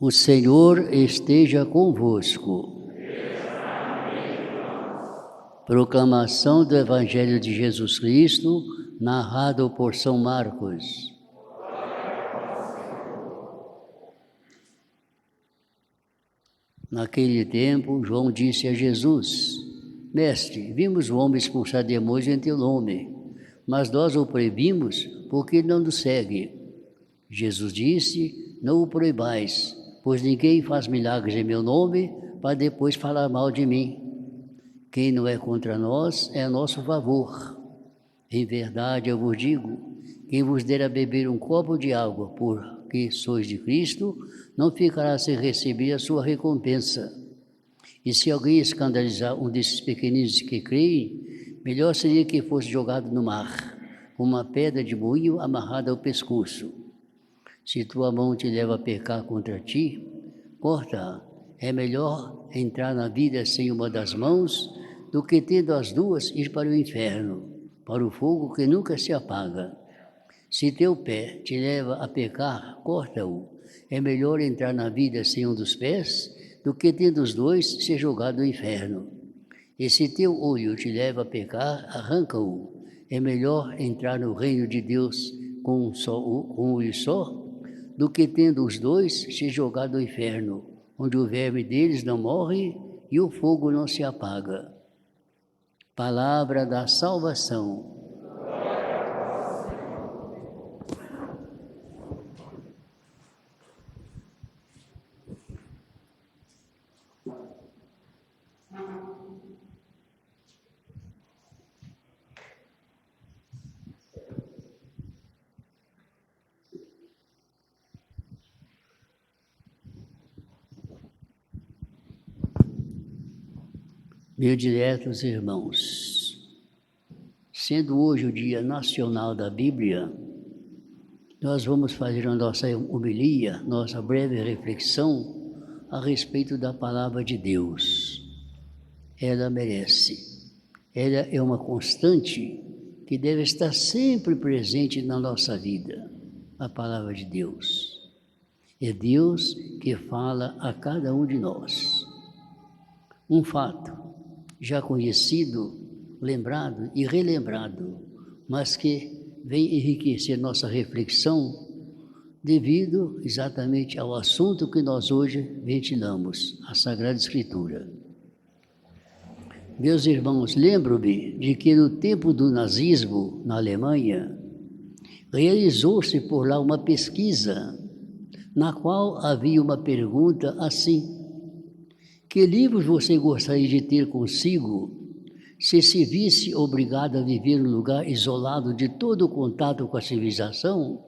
O Senhor esteja convosco. Proclamação do Evangelho de Jesus Cristo, narrado por São Marcos. Naquele tempo, João disse a Jesus: Mestre, vimos o homem expulsar demônios em teu nome, mas nós o proibimos porque ele não nos segue. Jesus disse: Não o proibais, pois ninguém faz milagres em meu nome para depois falar mal de mim. Quem não é contra nós é a nosso favor. Em verdade eu vos digo, quem vos der a beber um copo de água, porque sois de Cristo, não ficará sem receber a sua recompensa. E se alguém escandalizar um desses pequeninos que creem, melhor seria que fosse jogado no mar, com uma pedra de moinho amarrada ao pescoço. Se tua mão te leva a pecar contra ti, corta-a. É melhor entrar na vida sem uma das mãos do que, tendo as duas, ir para o inferno, para o fogo que nunca se apaga. Se teu pé te leva a pecar, corta-o. É melhor entrar na vida sem um dos pés do que, tendo os dois, ser jogado no inferno. E se teu olho te leva a pecar, arranca-o. É melhor entrar no reino de Deus com um olho só do que, tendo os dois, ser jogado no inferno, onde o verme deles não morre e o fogo não se apaga. Palavra da salvação. Meus diletos irmãos, sendo hoje o Dia Nacional da Bíblia, nós vamos fazer a nossa homilia, nossa breve reflexão a respeito da Palavra de Deus. Ela merece. Ela é uma constante que deve estar sempre presente na nossa vida, a Palavra de Deus. É Deus que fala a cada um de nós. Um fato já conhecido, lembrado e relembrado, mas que vem enriquecer nossa reflexão devido exatamente ao assunto que nós hoje ventilamos, a Sagrada Escritura. Meus irmãos, lembro-me de que no tempo do nazismo na Alemanha, realizou-se por lá uma pesquisa na qual havia uma pergunta assim: que livros você gostaria de ter consigo se visse obrigado a viver num lugar isolado de todo o contato com a civilização?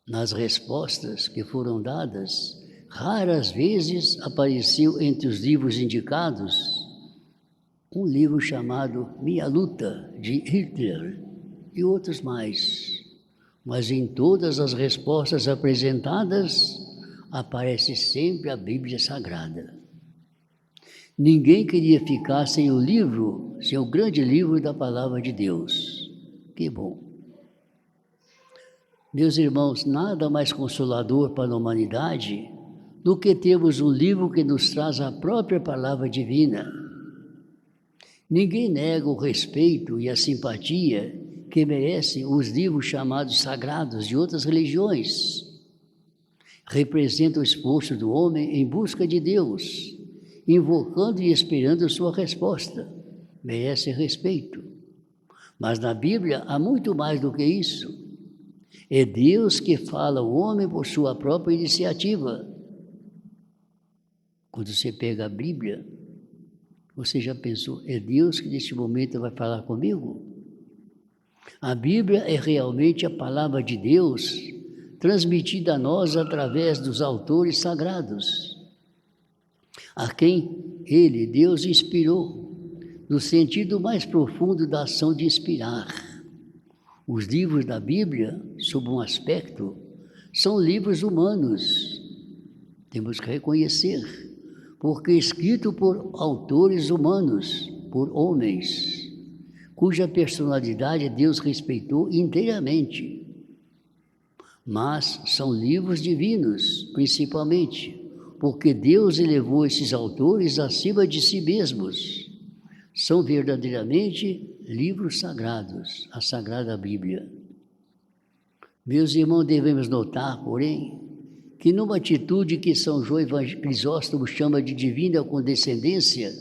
Nas respostas que foram dadas, raras vezes apareceu entre os livros indicados um livro chamado Minha Luta, de Hitler, e outros mais. Mas em todas as respostas apresentadas, aparece sempre a Bíblia Sagrada. Ninguém queria ficar sem o livro, sem o grande livro da Palavra de Deus. Que bom! Meus irmãos, nada mais consolador para a humanidade do que termos um livro que nos traz a própria Palavra Divina. Ninguém nega o respeito e a simpatia que merecem os livros chamados sagrados de outras religiões. Representa o esforço do homem em busca de Deus, invocando e esperando sua resposta. Merece respeito. Mas na Bíblia há muito mais do que isso. É Deus que fala ao homem por sua própria iniciativa. Quando você pega a Bíblia, você já pensou, é Deus que neste momento vai falar comigo? A Bíblia é realmente a palavra de Deus, transmitida a nós através dos autores sagrados, a quem Ele, Deus, inspirou, no sentido mais profundo da ação de inspirar. Os livros da Bíblia, sob um aspecto, são livros humanos, temos que reconhecer, porque escrito por autores humanos, por homens, cuja personalidade Deus respeitou inteiramente. mas são livros divinos, principalmente, porque Deus elevou esses autores acima de si mesmos. São verdadeiramente livros sagrados, a Sagrada Bíblia. Meus irmãos, devemos notar, porém, que numa atitude que São João Crisóstomo chama de divina condescendência,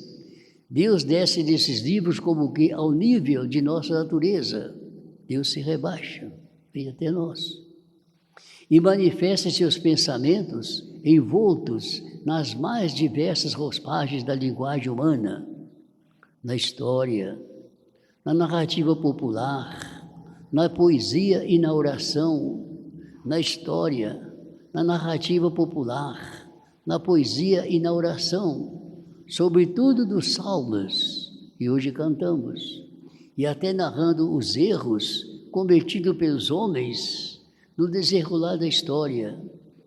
Deus desce desses livros como que ao nível de nossa natureza. Deus se rebaixa, vem até nós. E manifesta seus pensamentos envoltos nas mais diversas roupagens da linguagem humana, na história, na narrativa popular, na poesia e na oração, na história, na narrativa popular, na poesia e na oração, sobretudo dos salmos que hoje cantamos, e até narrando os erros cometidos pelos homens no desenrolar da história,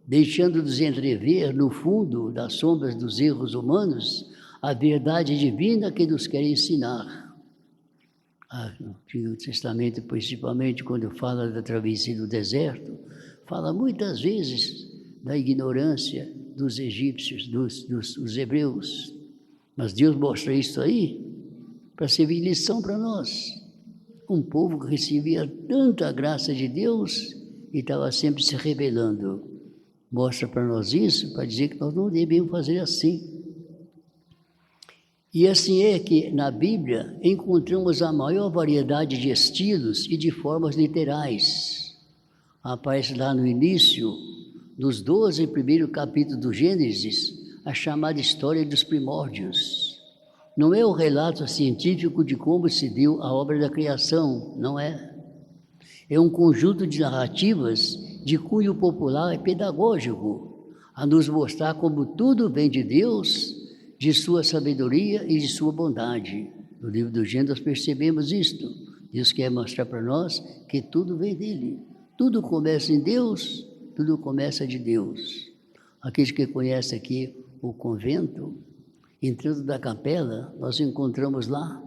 deixando-nos entrever no fundo das sombras dos erros humanos a verdade divina que nos quer ensinar. No Antigo Testamento, principalmente quando fala da travessia do deserto, fala muitas vezes da ignorância dos egípcios, dos hebreus. Mas Deus mostra isso aí para servir lição para nós. Um povo que recebia tanta graça de Deus e estava sempre se rebelando. Mostra para nós isso, para dizer que nós não devemos fazer assim. E assim é que na Bíblia encontramos a maior variedade de estilos e de formas literais. Aparece lá no início, dos 12 primeiros capítulos do Gênesis, a chamada história dos primórdios. Não é o relato científico de como se deu a obra da criação, não é. É um conjunto de narrativas de cunho popular e pedagógico, a nos mostrar como tudo vem de Deus, de sua sabedoria e de sua bondade. No livro do Gênesis nós percebemos isto. Deus quer mostrar para nós que tudo vem dele. Tudo começa em Deus, tudo começa de Deus. Aqueles que conhecem aqui o convento, entrando da capela, nós encontramos lá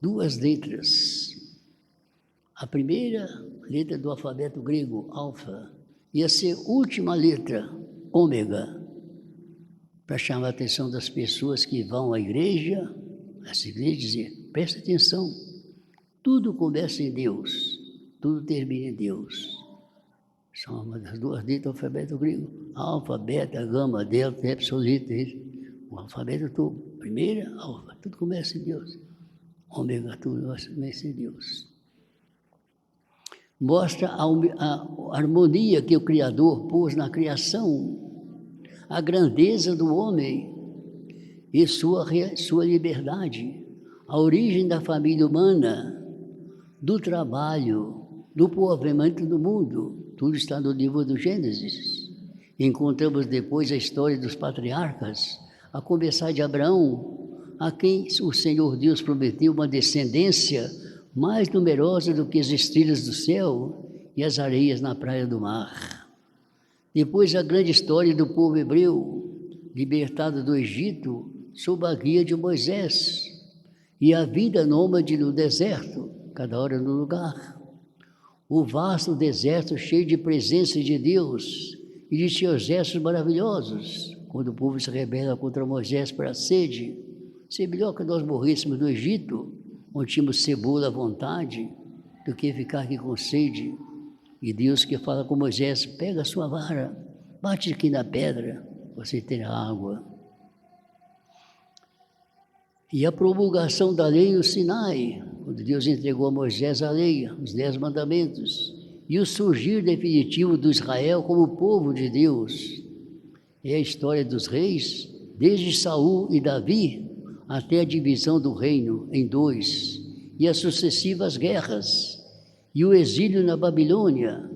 2 letras. A primeira letra do alfabeto grego, alfa, e a última letra, ômega, para chamar a atenção das pessoas que vão à igreja, essa igreja dizer, presta atenção, tudo começa em Deus, tudo termina em Deus. São uma das 2 letras do alfabeto grego, alfa, beta, gama, delta, epsilon, o alfabeto todo, primeira, alfa, tudo começa em Deus, ômega, tudo começa em Deus. Mostra a harmonia que o Criador pôs na criação, a grandeza do homem e sua liberdade, a origem da família humana, do trabalho, do povoamento do mundo, tudo está no livro do Gênesis. Encontramos depois a história dos patriarcas, a começar de Abraão, a quem o Senhor Deus prometeu uma descendência mais numerosa do que as estrelas do céu e as areias na praia do mar. Depois a grande história do povo hebreu, libertado do Egito sob a guia de Moisés, e a vida nômade no deserto, cada hora no lugar. O vasto deserto cheio de presença de Deus e de seus gestos maravilhosos, quando o povo se rebela contra Moisés para a sede. Se é melhor que nós morrêssemos no Egito, onde tínhamos cebola à vontade, do que ficar aqui com sede. E Deus que fala com Moisés, pega a sua vara, bate aqui na pedra, você terá água. E a promulgação da lei no Sinai, quando Deus entregou a Moisés a lei, os 10 mandamentos, e o surgir definitivo do Israel como povo de Deus. É a história dos reis, desde Saul e Davi, até a divisão do reino em 2, e as sucessivas guerras, e o exílio na Babilônia,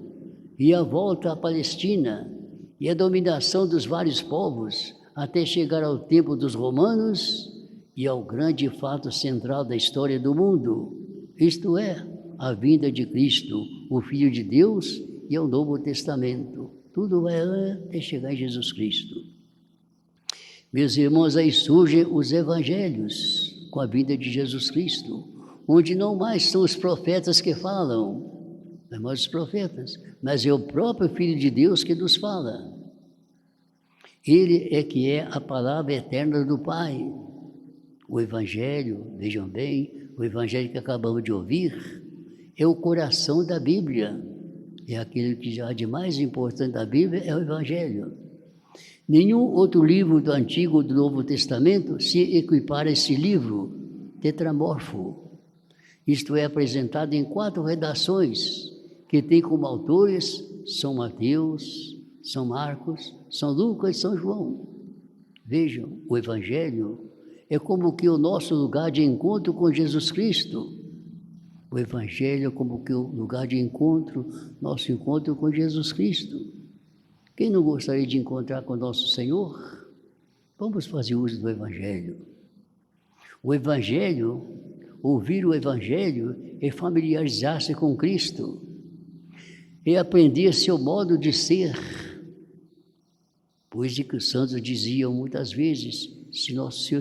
e a volta à Palestina, e a dominação dos vários povos, até chegar ao tempo dos romanos e ao grande fato central da história do mundo, isto é, a vinda de Cristo, o Filho de Deus, e ao Novo Testamento. Tudo vai até chegar em Jesus Cristo. Meus irmãos, aí surgem os evangelhos com a vinda de Jesus Cristo, onde não mais são os profetas que falam, é mais os profetas, mas é o próprio Filho de Deus que nos fala. Ele é que é a palavra eterna do Pai. O Evangelho, vejam bem, o Evangelho que acabamos de ouvir, é o coração da Bíblia. É aquilo que já de mais importante da Bíblia, é o Evangelho. Nenhum outro livro do Antigo ou do Novo Testamento se equipara a esse livro tetramorfo. Isto é apresentado em 4 redações, que tem como autores São Mateus, São Marcos, São Lucas e São João. Vejam, o Evangelho é como que o nosso lugar de encontro com Jesus Cristo. O Evangelho é como que o lugar de encontro, nosso encontro com Jesus Cristo. Quem não gostaria de encontrar com nosso Senhor? Vamos fazer uso do Evangelho. O Evangelho, ouvir o Evangelho é familiarizar-se com Cristo, é aprender seu modo de ser. Pois de que os santos diziam muitas vezes, se nosso Senhor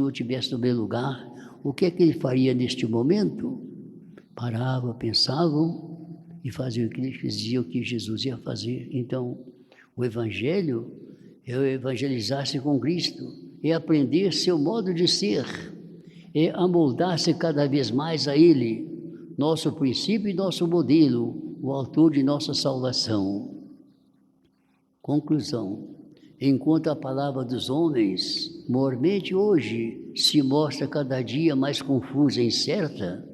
estivesse no meu lugar, o que é que ele faria neste momento? Paravam, pensavam e faziam o que eles diziam que Jesus ia fazer. Então, o Evangelho é o evangelizar-se com Cristo, é aprender seu modo de ser, é amoldar-se cada vez mais a Ele, nosso princípio e nosso modelo, o autor de nossa salvação. Conclusão: enquanto a palavra dos homens, mormente hoje, se mostra cada dia mais confusa e incerta,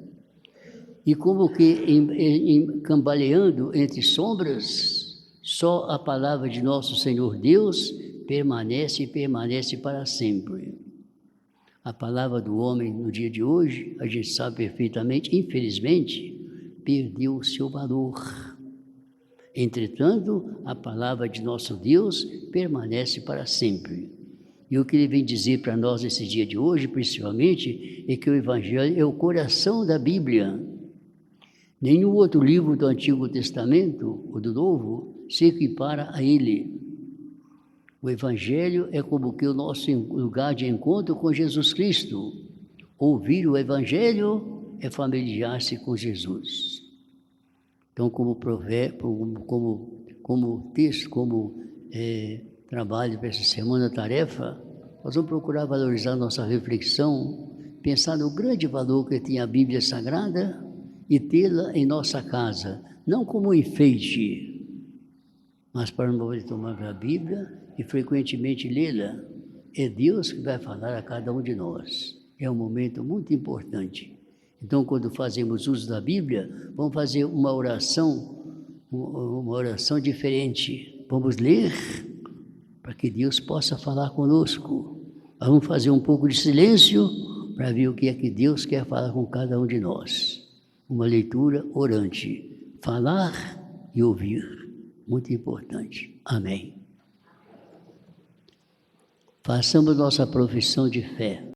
e como que cambaleando entre sombras, só a palavra de nosso Senhor Deus permanece e permanece para sempre. A palavra do homem no dia de hoje, a gente sabe perfeitamente, infelizmente, perdeu o seu valor. Entretanto, a palavra de nosso Deus permanece para sempre. E o que ele vem dizer para nós nesse dia de hoje, principalmente, é que o Evangelho é o coração da Bíblia. Nenhum outro livro do Antigo Testamento ou do Novo se equipara a ele. O Evangelho é como que o nosso lugar de encontro com Jesus Cristo. Ouvir o Evangelho é familiarizar-se com Jesus. Então, como texto, trabalho para essa semana, tarefa, nós vamos procurar valorizar nossa reflexão, pensar no grande valor que tem a Bíblia Sagrada e tê-la em nossa casa, não como um enfeite, mas para não poder tomar a Bíblia e frequentemente lê-la. É Deus que vai falar a cada um de nós. É um momento muito importante. Então, quando fazemos uso da Bíblia, vamos fazer uma oração diferente. Vamos ler para que Deus possa falar conosco. Vamos fazer um pouco de silêncio para ver o que é que Deus quer falar com cada um de nós. Uma leitura orante. Falar e ouvir. Muito importante. Amém. Façamos nossa profissão de fé.